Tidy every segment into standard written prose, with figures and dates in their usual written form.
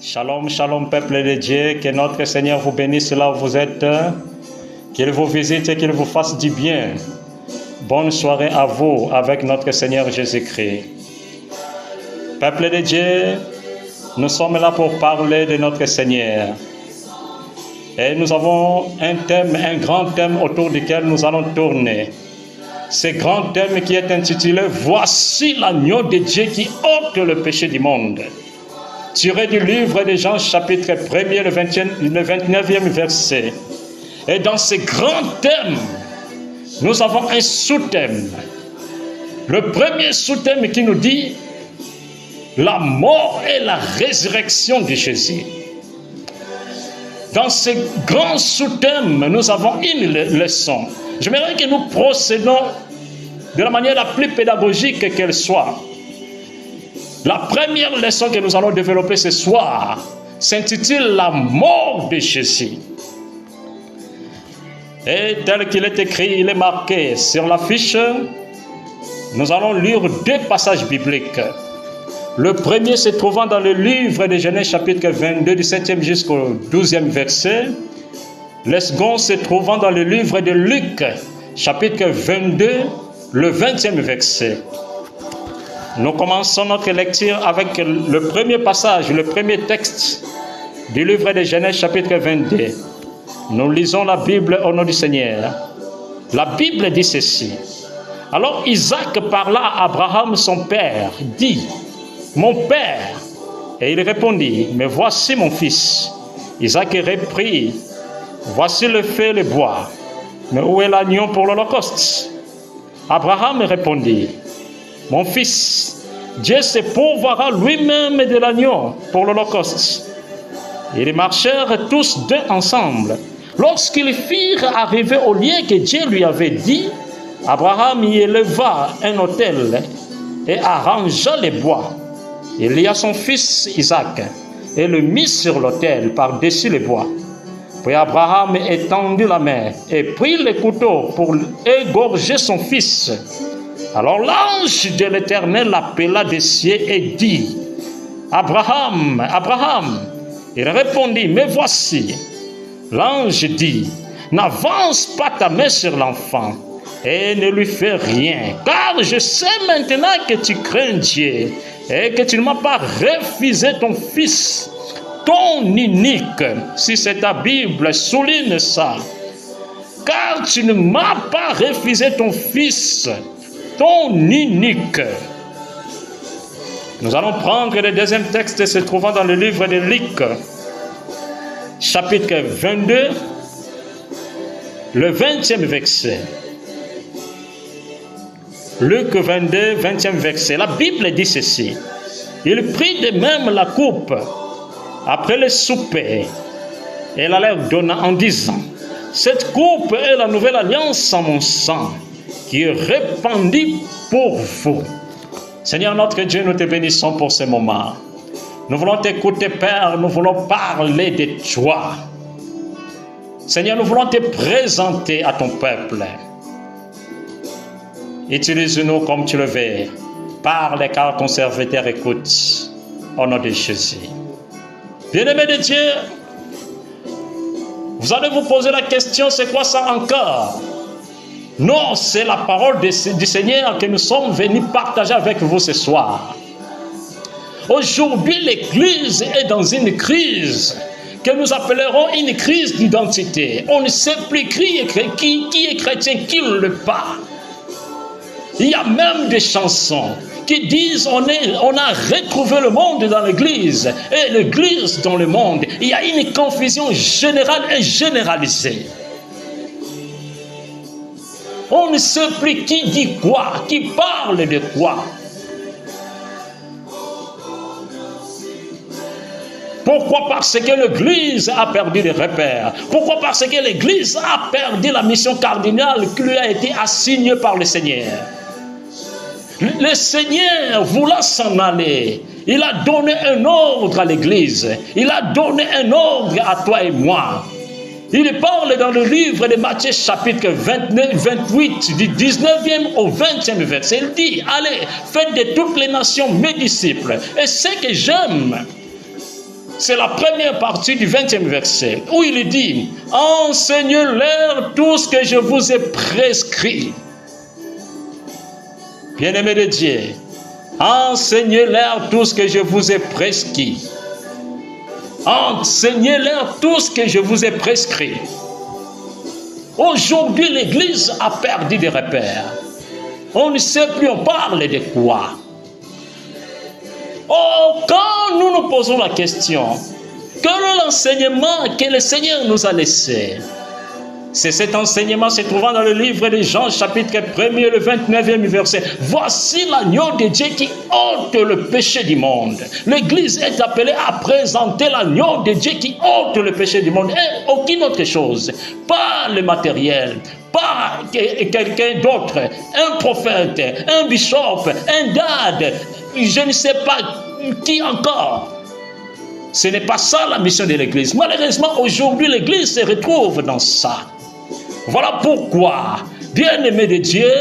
Shalom, shalom, peuple de Dieu, que notre Seigneur vous bénisse là où vous êtes, qu'il vous visite et qu'il vous fasse du bien. Bonne soirée à vous avec notre Seigneur Jésus-Christ. Peuple de Dieu, nous sommes là pour parler de notre Seigneur. Et nous avons un thème, un grand thème autour duquel nous allons tourner. Ce grand thème qui est intitulé « Voici l'agneau de Dieu qui ôte le péché du monde ». Tiré du livre de Jean, chapitre 1er, le 29e verset. Et dans ce grand thème, nous avons un sous-thème. Le premier sous-thème qui nous dit la mort et la résurrection de Jésus. Dans ce grand sous-thème, nous avons une leçon. J'aimerais que nous procédons de la manière la plus pédagogique qu'elle soit. La première leçon que nous allons développer ce soir s'intitule « La mort de Jésus ». Et tel qu'il est écrit, il est marqué sur l'affiche, nous allons lire deux passages bibliques. Le premier se trouvant dans le livre de Genèse chapitre 22, du 7e jusqu'au 12e verset. Le second se trouvant dans le livre de Luc, chapitre 22, le 20e verset. Nous commençons notre lecture avec le premier passage, le premier texte du livre de Genèse chapitre 22. Nous lisons la Bible au nom du Seigneur. La Bible dit ceci. Alors Isaac parla à Abraham son père, dit, « Mon père » Et il répondit, « Mais voici mon fils. » Isaac reprit, « Voici le feu et le bois. Mais où est l'agneau pour l'holocauste » Abraham répondit, « Mon fils, Dieu se pourvoira lui-même de l'agneau pour l'holocauste. » Ils marchèrent tous deux ensemble. Lorsqu'ils firent arriver au lieu que Dieu lui avait dit, Abraham y éleva un autel et arrangea les bois. Il lia son fils Isaac et le mit sur l'autel par-dessus les bois. Puis Abraham étendit la main et prit le couteau pour égorger son fils. Alors l'ange de l'Éternel l'appela des cieux et dit, « Abraham, Abraham !» Il répondit, « Me voici. » L'ange dit, « N'avance pas ta main sur l'enfant et ne lui fais rien, car je sais maintenant que tu crains Dieu et que tu ne m'as pas refusé ton fils, ton unique. » Si c'est ta Bible, souligne ça. « Car tu ne m'as pas refusé ton fils, ton unique. » Nous allons prendre le deuxième texte se trouvant dans le livre de Luc, chapitre 22, le 20e verset. Luc 22, 20e verset. La Bible dit ceci. Il prit de même la coupe après le souper et la leur donna en disant, « Cette coupe est la nouvelle alliance en mon sang, qui est répandu pour vous. » Seigneur notre Dieu, nous te bénissons pour ce moment. Nous voulons t'écouter, Père, nous voulons parler de toi. Seigneur, nous voulons te présenter à ton peuple. Utilise-nous comme tu le veux. Parle car ton serviteur écoute. Au nom de Jésus. Bien-aimés de Dieu, vous allez vous poser la question, c'est quoi ça encore? Non, c'est la parole du Seigneur que nous sommes venus partager avec vous ce soir. Aujourd'hui, l'Église est dans une crise que nous appellerons une crise d'identité. On ne sait plus qui est chrétien, qui ne l'est pas. Il y a même des chansons qui disent on a retrouvé le monde dans l'Église et l'Église dans le monde. Il y a une confusion générale et généralisée. On ne sait plus qui dit quoi, qui parle de quoi. Pourquoi? Parce que l'Église a perdu les repères. Pourquoi? Parce que l'Église a perdu la mission cardinale qui lui a été assignée par le Seigneur. Le Seigneur voulant s'en aller, il a donné un ordre à l'Église. Il a donné un ordre à toi et moi. Il parle dans le livre de Matthieu chapitre 28 du 19e au 20e verset. Il dit, allez, faites de toutes les nations mes disciples. Et ce que j'aime, C'est la première partie du 20e verset, où il dit, « Enseignez-leur tout ce que je vous ai prescrit. » Bien-aimés de Dieu, enseignez-leur tout ce que je vous ai prescrit. Enseignez-leur tout ce que je vous ai prescrit. Aujourd'hui, l'Église a perdu des repères. On ne sait plus, on parle de quoi. Oh, quand nous nous posons la question, quel est l'enseignement que le Seigneur nous a laissé? C'est cet enseignement se trouvant dans le livre de Jean, chapitre 1er, le 29e verset. Voici l'agneau de Dieu qui ôte le péché du monde. L'Église est appelée à présenter l'agneau de Dieu qui ôte le péché du monde. Et aucune autre chose. Pas le matériel, pas quelqu'un d'autre, un prophète, un bishop, un dad, je ne sais pas qui encore. Ce n'est pas ça la mission de l'Église. Malheureusement, aujourd'hui, l'Église se retrouve dans ça. Voilà pourquoi, bien-aimés de Dieu,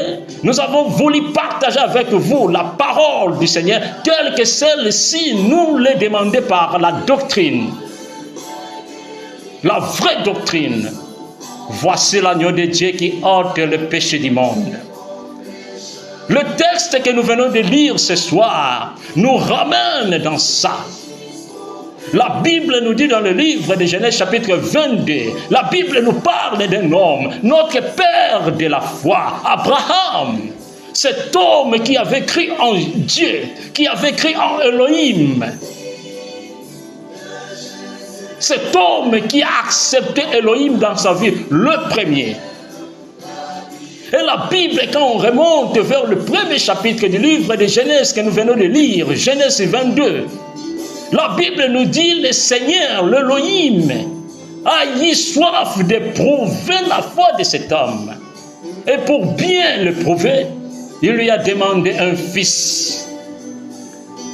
nous avons voulu partager avec vous la parole du Seigneur, telle que celle-ci nous l'est demandée par la doctrine. La vraie doctrine. Voici l'agneau de Dieu qui ôte le péché du monde. Le texte que nous venons de lire ce soir nous ramène dans ça. La Bible nous dit dans le livre de Genèse chapitre 22, la Bible nous parle d'un homme, notre père de la foi, Abraham. Cet homme qui avait cru en Dieu, qui avait cru en Elohim. Cet homme qui a accepté Elohim dans sa vie, le premier. Et la Bible, quand on remonte vers le premier chapitre du livre de Genèse que nous venons de lire, Genèse 22, la Bible nous dit, le Seigneur, l'Elohim, a eu soif d'éprouver la foi de cet homme. Et pour bien le prouver, il lui a demandé un fils.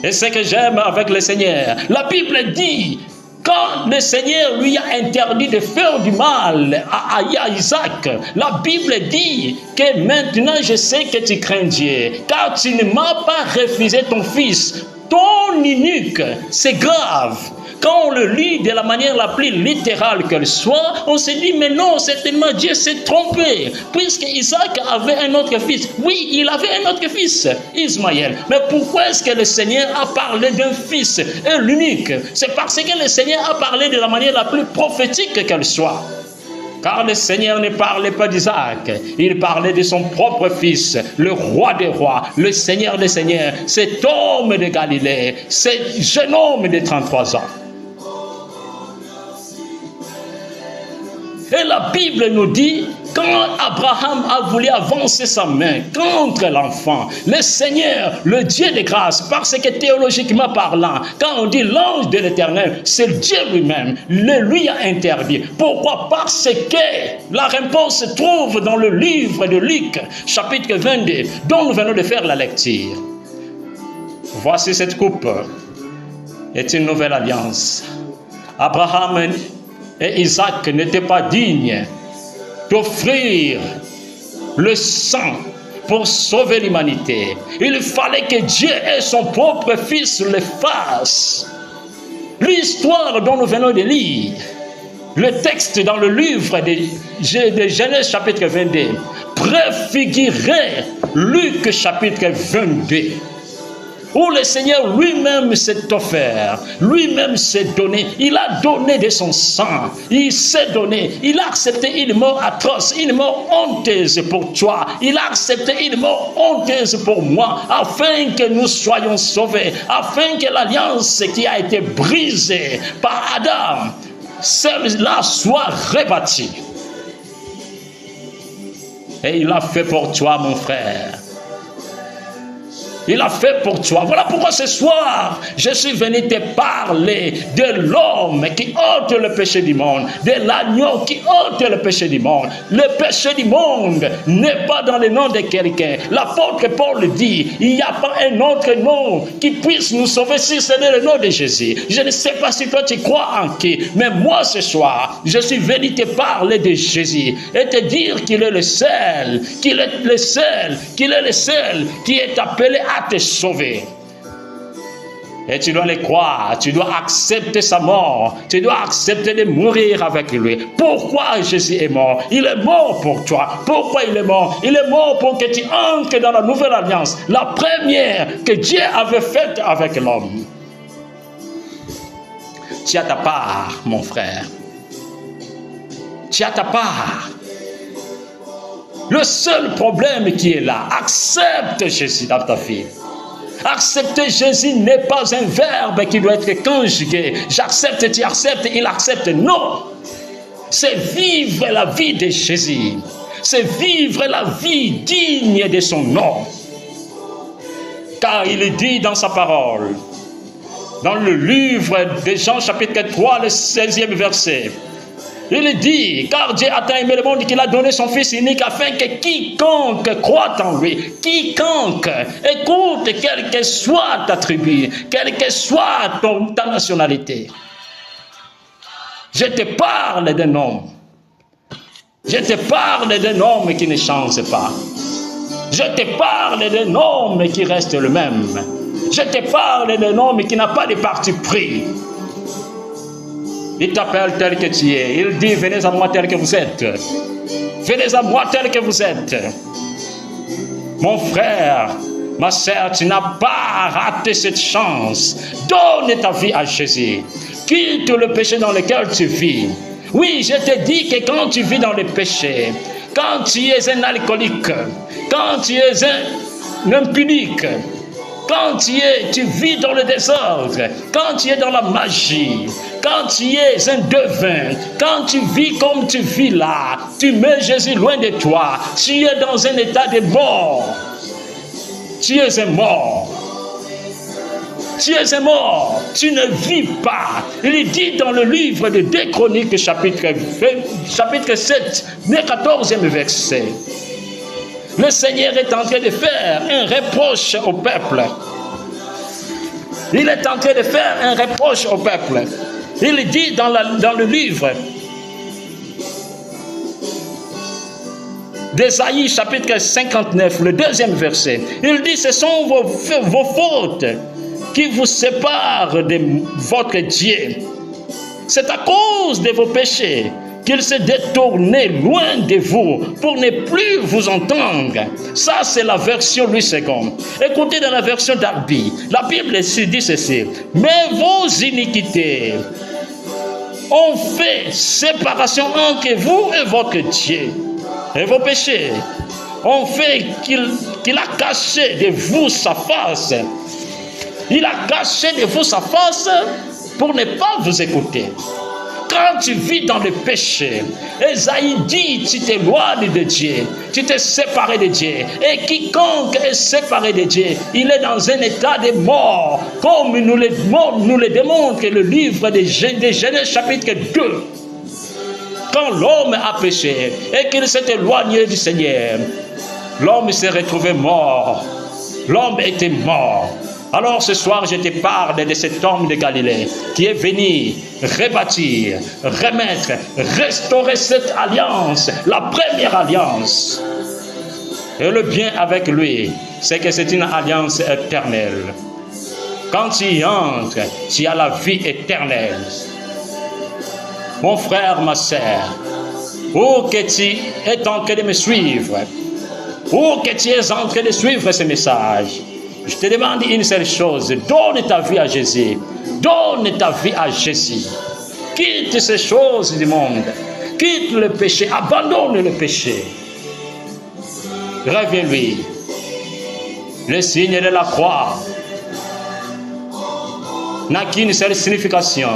Et ce que j'aime avec le Seigneur, la Bible dit, quand le Seigneur lui a interdit de faire du mal à Isaac, la Bible dit que maintenant je sais que tu crains Dieu, car tu ne m'as pas refusé ton fils. Ton unique, c'est grave. Quand on le lit de la manière la plus littérale qu'elle soit, on se dit, mais non, certainement Dieu s'est trompé, puisque Isaac avait un autre fils. Oui, il avait un autre fils, Ismaël. Mais pourquoi est-ce que le Seigneur a parlé d'un fils, et l'unique? C'est parce que le Seigneur a parlé de la manière la plus prophétique qu'elle soit. Car le Seigneur ne parlait pas d'Isaac, il parlait de son propre fils, le roi des rois, le Seigneur des seigneurs, cet homme de Galilée, ce jeune homme de 33 ans. Et la Bible nous dit, quand Abraham a voulu avancer sa main contre l'enfant, le Seigneur, le Dieu de grâce, parce que théologiquement parlant, quand on dit l'ange de l'Éternel, c'est Dieu lui-même, le lui a interdit. Pourquoi? Parce que la réponse se trouve dans le livre de Luc, chapitre 22, dont nous venons de faire la lecture. Voici cette coupe est une nouvelle alliance. Abraham et Isaac n'étaient pas dignes d'offrir le sang pour sauver l'humanité. Il fallait que Dieu et son propre fils le fassent. L'histoire dont nous venons de lire, le texte dans le livre de Genèse chapitre 22, préfigurait Luc chapitre 22. Où le Seigneur lui-même s'est offert, lui-même s'est donné, il a donné de son sang, il s'est donné, il a accepté une mort atroce, une mort honteuse pour toi, il a accepté une mort honteuse pour moi, afin que nous soyons sauvés, afin que l'alliance qui a été brisée par Adam, celle-là soit rebâtie. Et il l'a fait pour toi, mon frère. Il a fait pour toi. Voilà pourquoi ce soir, je suis venu te parler de l'homme qui ôte le péché du monde, de l'agneau qui ôte le péché du monde. Le péché du monde n'est pas dans le nom de quelqu'un. L'apôtre Paul dit, il n'y a pas un autre nom qui puisse nous sauver si ce n'est le nom de Jésus. Je ne sais pas si toi tu crois en qui, mais moi ce soir, je suis venu te parler de Jésus et te dire qu'il est le seul, qu'il est le seul, qu'il est le seul qui est appelé à te sauver. Et tu dois le croire, tu dois accepter sa mort, tu dois accepter de mourir avec lui. Pourquoi Jésus est mort? Il est mort pour toi. Pourquoi il est mort? Il est mort pour que tu entres dans la nouvelle alliance, la première que Dieu avait faite avec l'homme. Tu as ta part, mon frère. Tu as ta part. Le seul problème qui est là, accepte Jésus dans ta vie. Accepter Jésus n'est pas un verbe qui doit être conjugué. J'accepte, tu acceptes, il accepte. Non. C'est vivre la vie de Jésus. C'est vivre la vie digne de son nom. Car il dit dans sa parole, dans le livre de Jean chapitre 3, le 16e verset, il dit, car Dieu a tant aimé le monde qu'il a donné son Fils unique afin que quiconque croit en lui, quiconque, écoute, quelle que soit ta tribu, quelle que soit ta nationalité. Je te parle d'un homme. Je te parle d'un homme qui ne change pas. Je te parle d'un homme qui reste le même. Je te parle d'un homme qui n'a pas de parti pris. Il t'appelle tel que tu es. Il dit, venez à moi tel que vous êtes. Venez à moi tel que vous êtes. Mon frère, ma sœur, tu n'as pas raté cette chance. Donne ta vie à Jésus. Quitte le péché dans lequel tu vis. Oui, je te dis que quand tu vis dans le péché, quand tu es un alcoolique, quand tu es un impunique, quand tu vis dans le désordre, quand tu es dans la magie, quand tu es un devin, quand tu vis comme tu vis là, tu mets Jésus loin de toi, tu es dans un état de mort. Tu es un mort. Tu es un mort. Tu ne vis pas. Il dit dans le livre de 2 Chroniques, chapitre 7, le 14e verset. Le Seigneur est en train de faire un reproche au peuple. Il est en train de faire un reproche au peuple. Il dit dans le livre d'Ésaïe, chapitre 59, le 2e verset. Il dit, ce sont vos fautes qui vous séparent de votre Dieu. C'est à cause de vos péchés qu'il s'est détourné loin de vous pour ne plus vous entendre. Ça, c'est la version Louis II. Écoutez dans la version Darby. La Bible dit ceci. Mais vos iniquités ont fait séparation entre vous et votre Dieu. Et vos péchés ont fait qu'il a caché de vous sa face. Il a caché de vous sa face pour ne pas vous écouter. Quand tu vis dans le péché, Ésaïe dit, tu t'éloignes de Dieu, tu t'es séparé de Dieu. Et quiconque est séparé de Dieu, il est dans un état de mort, comme nous le démontre le livre de Genèse chapitre 2. Quand l'homme a péché et qu'il s'est éloigné du Seigneur, l'homme s'est retrouvé mort. L'homme était mort. Alors ce soir, je te parle de cet homme de Galilée qui est venu rebâtir, remettre, restaurer cette alliance, la première alliance. Et le bien avec lui, c'est que c'est une alliance éternelle. Quand tu y entres, tu as la vie éternelle. Mon frère, ma sœur, où que tu es en train de me suivre, où que tu es en train de suivre ce message, je te demande une seule chose, donne ta vie à Jésus. Donne ta vie à Jésus. Quitte ces choses du monde. Quitte le péché, abandonne le péché. Reviens-lui. Le signe de la croix n'a qu'une seule signification.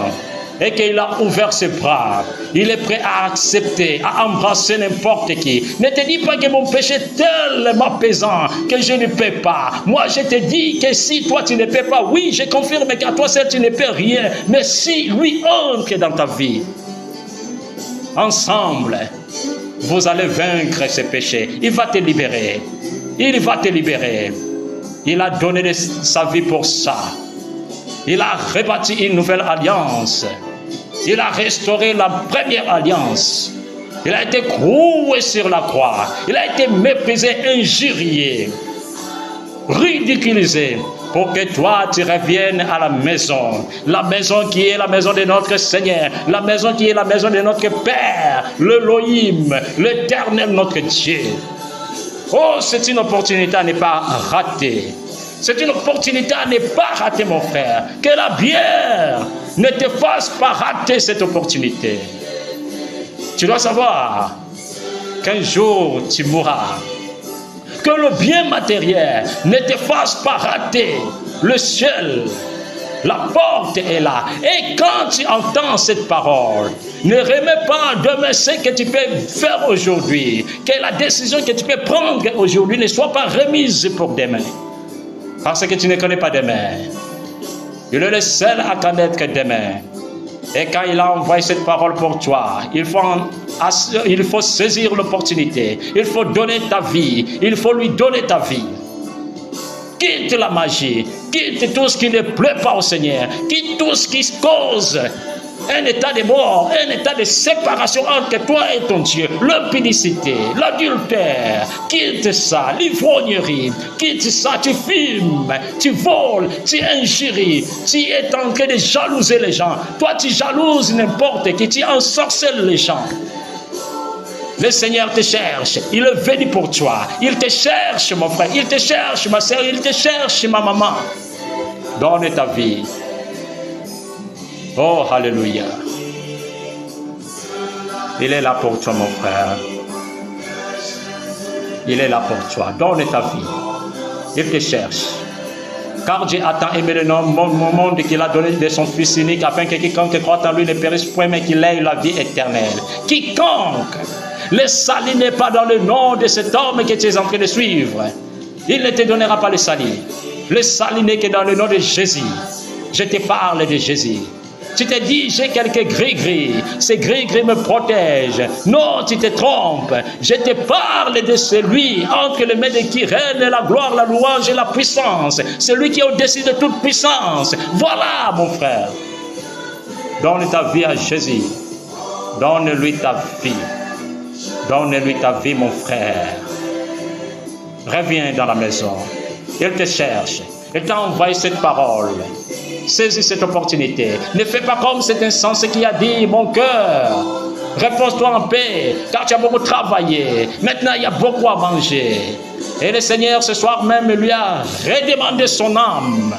Et qu'il a ouvert ses bras. Il est prêt à accepter, à embrasser n'importe qui. Ne te dis pas que mon péché est tellement pesant que je ne peux pas. Moi, je te dis que si toi tu ne peux pas, oui, je confirme qu'à toi seul tu ne peux rien. Mais si lui entre dans ta vie, ensemble, vous allez vaincre ce péché. Il va te libérer. Il va te libérer. Il a donné sa vie pour ça. Il a rebâti une nouvelle alliance. Il a restauré la première alliance. Il a été cloué sur la croix. Il a été méprisé, injurié, ridiculisé pour que toi, tu reviennes à la maison qui est la maison de notre Seigneur, la maison qui est la maison de notre Père, l'Elohim, l'Éternel, notre Dieu. Oh, c'est une opportunité à ne pas rater. C'est une opportunité à ne pas rater, mon frère. Que la bière ne te fasse pas rater cette opportunité. Tu dois savoir qu'un jour tu mourras. Que le bien matériel ne te fasse pas rater le ciel. La porte est là. Et quand tu entends cette parole, ne remets pas demain ce que tu peux faire aujourd'hui. Que la décision que tu peux prendre aujourd'hui ne soit pas remise pour demain. Parce que tu ne connais pas demain. Il est le seul à connaître demain. Et quand il a envoyé cette parole pour toi, il faut saisir l'opportunité. Il faut donner ta vie. Il faut lui donner ta vie. Quitte la magie. Quitte tout ce qui ne plaît pas au Seigneur. Quitte tout ce qui cause un état de mort, un état de séparation entre toi et ton Dieu, l'impudicité, l'adultère, quitte ça, l'ivrognerie, quitte ça, tu fumes, tu voles, tu injures, tu es en train de jalouser les gens, toi tu jalouses n'importe qui, tu ensorcelles les gens. Le Seigneur te cherche, il est venu pour toi, il te cherche mon frère, il te cherche ma soeur, il te cherche ma maman. Donne ta vie. Oh, alléluia. Il est là pour toi, mon frère. Il est là pour toi. Donne ta vie. Il te cherche. Car Dieu a tant aimé le monde qu'il a donné de son Fils unique afin que quiconque croit en lui ne périsse point mais qu'il ait la vie éternelle. Quiconque, le salut n'est pas dans le nom de cet homme que tu es en train de suivre. Il ne te donnera pas le salut. Le salut n'est que dans le nom de Jésus. Je te parle de Jésus. Tu te dis, j'ai quelques gris-gris. Ces gris-gris me protègent. Non, tu te trompes. Je te parle de celui entre les mains de qui règne la gloire, la louange et la puissance. Celui qui est au-dessus de toute puissance. Voilà, mon frère. Donne ta vie à Jésus. Donne-lui ta vie. Donne-lui ta vie, mon frère. Reviens dans la maison. Il te cherche. Il t'a envoyé cette parole. Saisis cette opportunité. Ne fais pas comme cet insensé qui a dit, mon cœur, repose-toi en paix, car tu as beaucoup travaillé. Maintenant, il y a beaucoup à manger. Et le Seigneur, ce soir même, lui a redemandé son âme.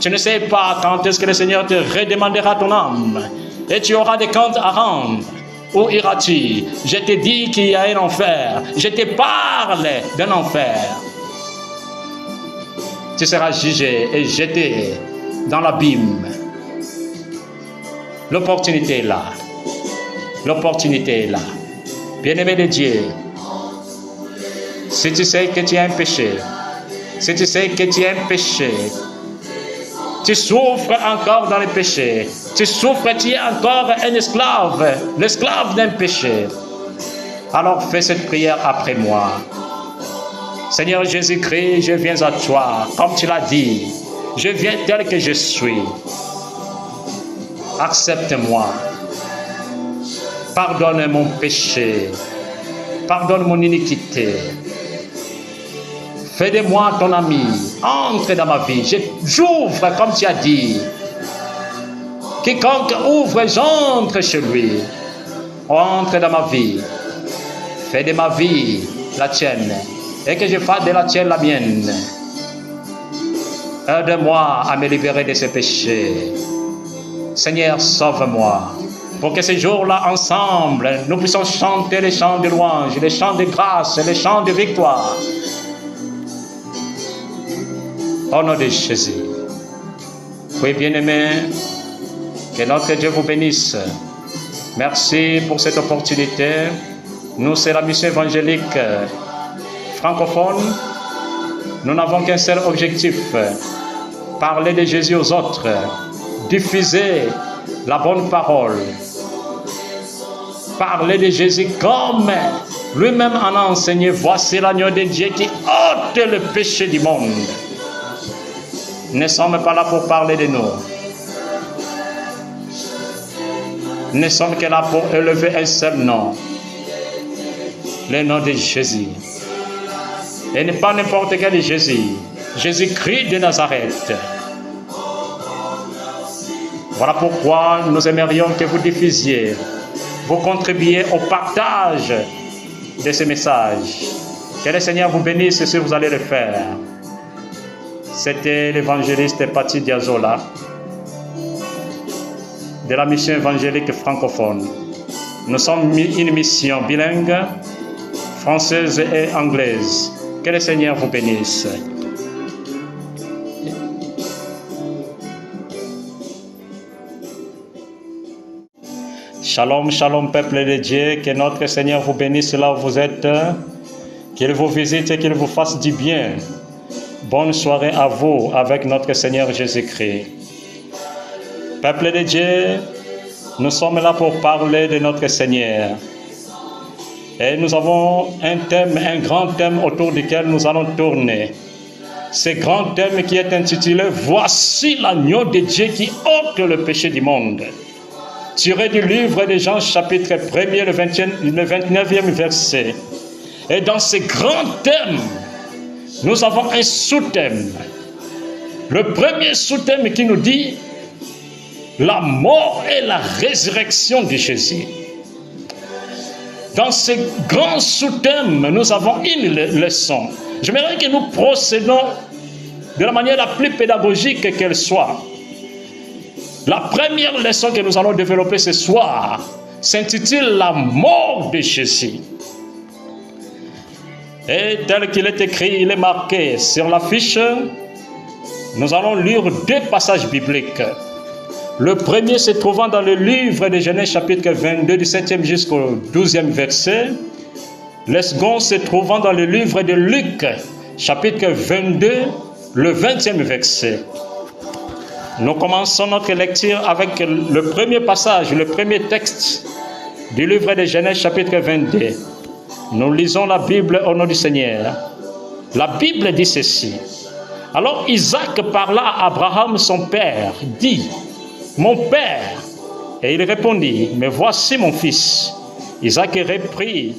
Tu ne sais pas quand est-ce que le Seigneur te redemandera ton âme. Et tu auras des comptes à rendre. Où iras-tu? Je te dis qu'il y a un enfer. Je te parle d'un enfer. Tu seras jugé et jeté dans l'abîme. L'opportunité est là. L'opportunité est là. Bien-aimé de Dieu, si tu sais que tu as un péché, si tu sais que tu as un péché, tu souffres encore dans le péché, tu souffres, tu es encore un esclave, l'esclave d'un péché, alors fais cette prière après moi. Seigneur Jésus-Christ, je viens à toi, comme tu l'as dit. Je viens tel que je suis. Accepte-moi. Pardonne mon péché. Pardonne mon iniquité. Fais de moi ton ami. Entre dans ma vie. J'ouvre comme tu as dit. Quiconque ouvre, j'entre chez lui. Entre dans ma vie. Fais de ma vie la tienne. Et que je fasse de la tienne la mienne. Aide-moi à me libérer de ce péché. Seigneur, sauve-moi. Pour que ce jour-là, ensemble, nous puissions chanter les chants de louange, les chants de grâce, les chants de victoire. Au nom de Jésus. Oui, bien-aimés, que notre Dieu vous bénisse. Merci pour cette opportunité. Nous, c'est la mission évangélique francophone. Nous n'avons qu'un seul objectif, parler de Jésus aux autres, diffuser la bonne parole, parler de Jésus comme lui-même en a enseigné. Voici l'agneau de Dieu qui ôte le péché du monde. Nous ne sommes pas là pour parler de nous. Nous ne sommes que là pour élever un seul nom, le nom de Jésus. Et pas n'importe quel Jésus, Jésus-Christ de Nazareth. Voilà pourquoi nous aimerions que vous diffusiez, vous contribuiez au partage de ce message. Que le Seigneur vous bénisse si vous allez le faire. C'était l'évangéliste Patti Diazola de la mission évangélique francophone. Nous sommes une mission bilingue, française et anglaise. Que le Seigneur vous bénisse. Shalom, shalom, peuple de Dieu, que notre Seigneur vous bénisse là où vous êtes, qu'il vous visite et qu'il vous fasse du bien. Bonne soirée à vous avec notre Seigneur Jésus-Christ. Peuple de Dieu, nous sommes là pour parler de notre Seigneur. Et nous avons un thème, un grand thème autour duquel nous allons tourner. Ce grand thème qui est intitulé « Voici l'agneau de Dieu qui ôte le péché du monde ». Tiré du livre de Jean, chapitre 1er, le 29e verset. Et dans ce grand thème, nous avons un sous-thème. Le premier sous-thème qui nous dit la mort et la résurrection de Jésus. Dans ce grand sous-thème, nous avons une leçon. J'aimerais que nous procédons de la manière la plus pédagogique qu'elle soit. La première leçon que nous allons développer ce soir s'intitule « La mort de Jésus ». Et tel qu'il est écrit, il est marqué sur l'affiche, nous allons lire deux passages bibliques. Le premier se trouvant dans le livre de Genèse chapitre 22, du 7e jusqu'au 12e verset. Le second se trouvant dans le livre de Luc chapitre 22, le 20e verset. Nous commençons notre lecture avec le premier passage, le premier texte du livre de Genèse chapitre 22. Nous lisons la Bible au nom du Seigneur. La Bible dit ceci. Alors Isaac parla à Abraham son père, dit, « Mon père » Et il répondit, « Mais voici mon fils. » Isaac reprit